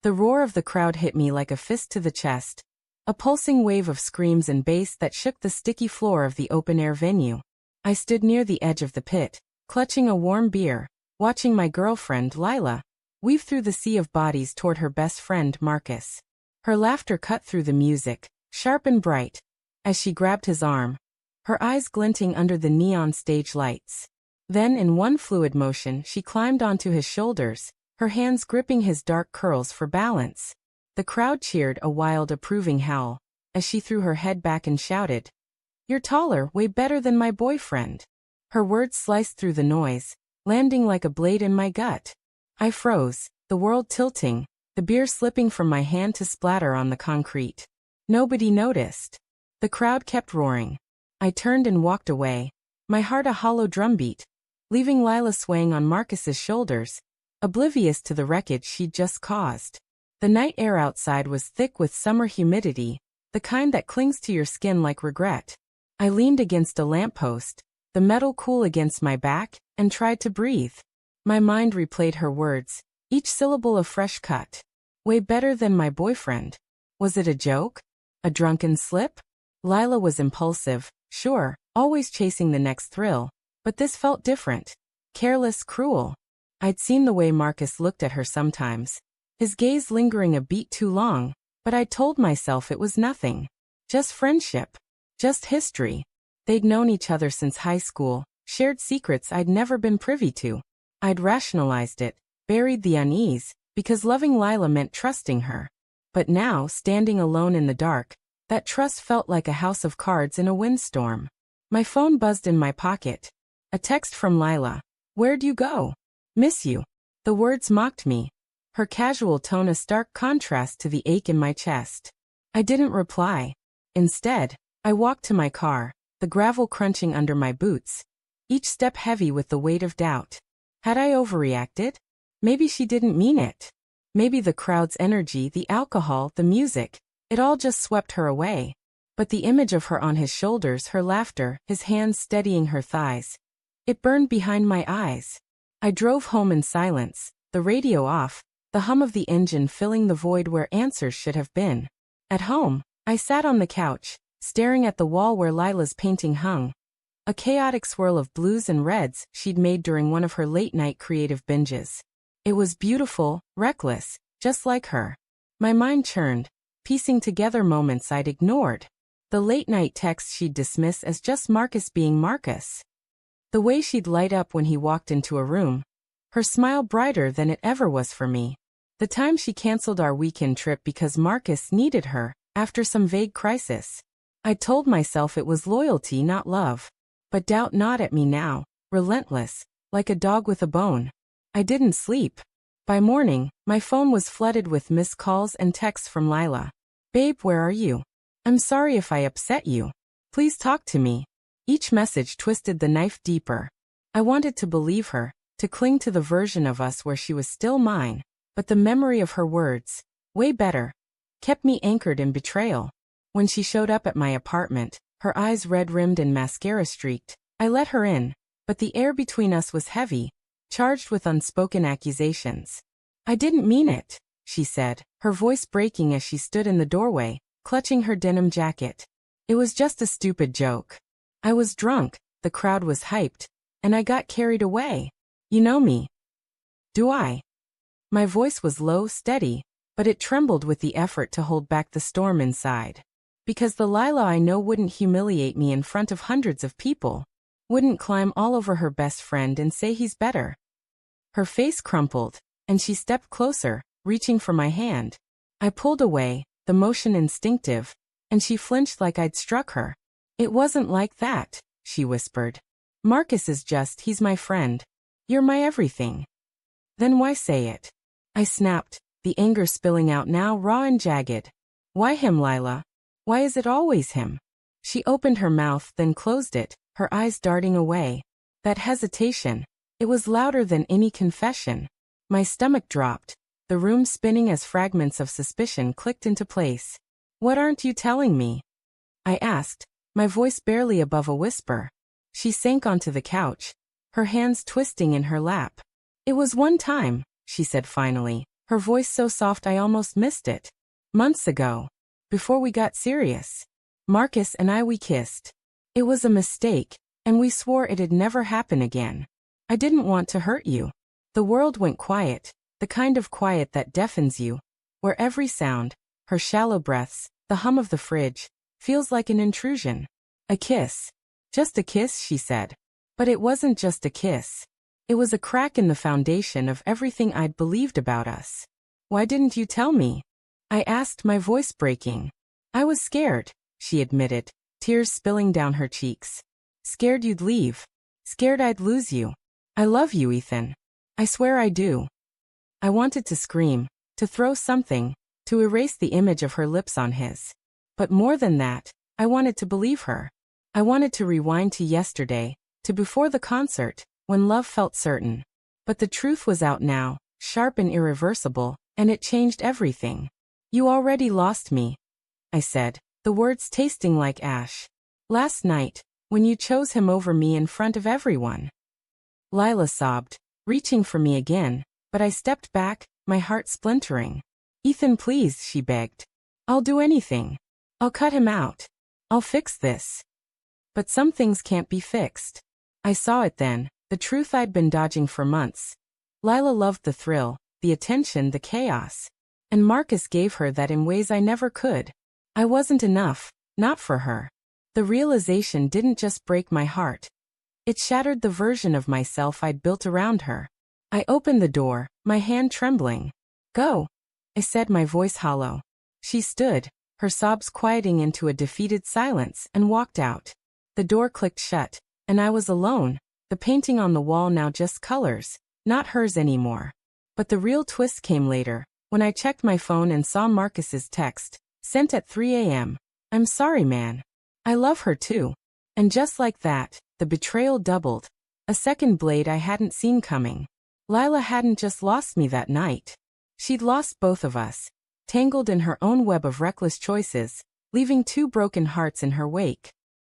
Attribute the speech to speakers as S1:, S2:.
S1: The roar of the crowd hit me like a fist to the chest, a pulsing wave of screams and bass that shook the sticky floor of the open-air venue. I stood near the edge of the pit, clutching a warm beer, watching my girlfriend, Lila, weave through the sea of bodies toward her best friend, Marcus. Her laughter cut through the music, sharp and bright, as she grabbed his arm, her eyes glinting under the neon stage lights. Then, in one fluid motion, she climbed onto his shoulders, her hands gripping his dark curls for balance. The crowd cheered a wild, approving howl, as she threw her head back and shouted, "You're taller, way better than my boyfriend." Her words sliced through the noise, landing like a blade in my gut. I froze, the world tilting, the beer slipping from my hand to splatter on the concrete. Nobody noticed. The crowd kept roaring. I turned and walked away, my heart a hollow drumbeat, leaving Lila swaying on Marcus's shoulders, oblivious to the wreckage she'd just caused. The night air outside was thick with summer humidity, the kind that clings to your skin like regret. I leaned against a lamppost, the metal cool against my back, and tried to breathe. My mind replayed her words, each syllable a fresh cut. Way better than my boyfriend. Was it a joke? A drunken slip? Lila was impulsive, sure, always chasing the next thrill, but this felt different. Careless, cruel. I'd seen the way Marcus looked at her sometimes, his gaze lingering a beat too long, but I told myself it was nothing. Just friendship. Just history. They'd known each other since high school, shared secrets I'd never been privy to. I'd rationalized it, buried the unease, because loving Lila meant trusting her. But now, standing alone in the dark, that trust felt like a house of cards in a windstorm. My phone buzzed in my pocket. A text from Lila. "Where'd you go? Miss you." The words mocked me, her casual tone a stark contrast to the ache in my chest. I didn't reply. Instead, I walked to my car, the gravel crunching under my boots, each step heavy with the weight of doubt. Had I overreacted? Maybe she didn't mean it. Maybe the crowd's energy, the alcohol, the music, it all just swept her away. But the image of her on his shoulders, her laughter, his hands steadying her thighs, it burned behind my eyes. I drove home in silence, the radio off, the hum of the engine filling the void where answers should have been. At home, I sat on the couch, staring at the wall where Lila's painting hung, a chaotic swirl of blues and reds she'd made during one of her late-night creative binges. It was beautiful, reckless, just like her. My mind churned, piecing together moments I'd ignored. The late-night texts she'd dismiss as just Marcus being Marcus. The way she'd light up when he walked into a room, her smile brighter than it ever was for me. The time she canceled our weekend trip because Marcus needed her, after some vague crisis. I told myself it was loyalty, not love. But doubt gnawed at me now, relentless, like a dog with a bone. I didn't sleep. By morning, my phone was flooded with missed calls and texts from Lila. "Babe, where are you? I'm sorry if I upset you. Please talk to me." Each message twisted the knife deeper. I wanted to believe her, to cling to the version of us where she was still mine, but the memory of her words, "way better," kept me anchored in betrayal. When she showed up at my apartment, her eyes red-rimmed and mascara-streaked, I let her in, but the air between us was heavy, charged with unspoken accusations. "I didn't mean it," she said, her voice breaking as she stood in the doorway, clutching her denim jacket. "It was just a stupid joke. I was drunk, the crowd was hyped, and I got carried away. You know me." "Do I?" My voice was low, steady, but it trembled with the effort to hold back the storm inside. Because the Lila I know wouldn't humiliate me in front of hundreds of people, wouldn't climb all over her best friend and say he's better. Her face crumpled, and she stepped closer, reaching for my hand. I pulled away, the motion instinctive, and she flinched like I'd struck her. "It wasn't like that," she whispered. "Marcus is just, he's my friend. You're my everything." "Then why say it?" I snapped, the anger spilling out now raw and jagged. "Why him, Lila? Why is it always him?" She opened her mouth, then closed it, her eyes darting away. That hesitation, it was louder than any confession. My stomach dropped, the room spinning as fragments of suspicion clicked into place. "What aren't you telling me?" I asked, my voice barely above a whisper. She sank onto the couch, her hands twisting in her lap. "It was one time," she said finally, her voice so soft I almost missed it. Months ago. Before we got serious. Marcus and we kissed. It was a mistake, and we swore it'd never happen again. I didn't want to hurt you. The world went quiet, the kind of quiet that deafens you, where every sound, her shallow breaths, the hum of the fridge, feels like an intrusion. A kiss. Just a kiss, she said. But it wasn't just a kiss. It was a crack in the foundation of everything I'd believed about us. Why didn't you tell me? I asked, my voice breaking. I was scared, she admitted, tears spilling down her cheeks. Scared you'd leave. Scared I'd lose you. I love you, Ethan. I swear I do. I wanted to scream, to throw something, to erase the image of her lips on his. But more than that, I wanted to believe her. I wanted to rewind to yesterday, to before the concert, when love felt certain. But the truth was out now, sharp and irreversible, and it changed everything. You already lost me, I said, the words tasting like ash. Last night, when you chose him over me in front of everyone. Lila sobbed, reaching for me again, but I stepped back, my heart splintering. Ethan, please, she begged. I'll do anything. I'll cut him out. I'll fix this. But some things can't be fixed. I saw it then, the truth I'd been dodging for months. Lila loved the thrill, the attention, the chaos. And Marcus gave her that in ways I never could. I wasn't enough, not for her. The realization didn't just break my heart. It shattered the version of myself I'd built around her. I opened the door, my hand trembling. Go, I said, my voice hollow. She stood, her sobs quieting into a defeated silence, and walked out. The door clicked shut, and I was alone, the painting on the wall now just colors, not hers anymore. But the real twist came later, when I checked my phone and saw Marcus's text, sent at 3 a.m. I'm sorry, man. I love her too. And just like that, the betrayal doubled. A second blade I hadn't seen coming. Lila hadn't just lost me that night. She'd lost both of us, tangled in her own web of reckless choices, leaving two broken hearts in her wake.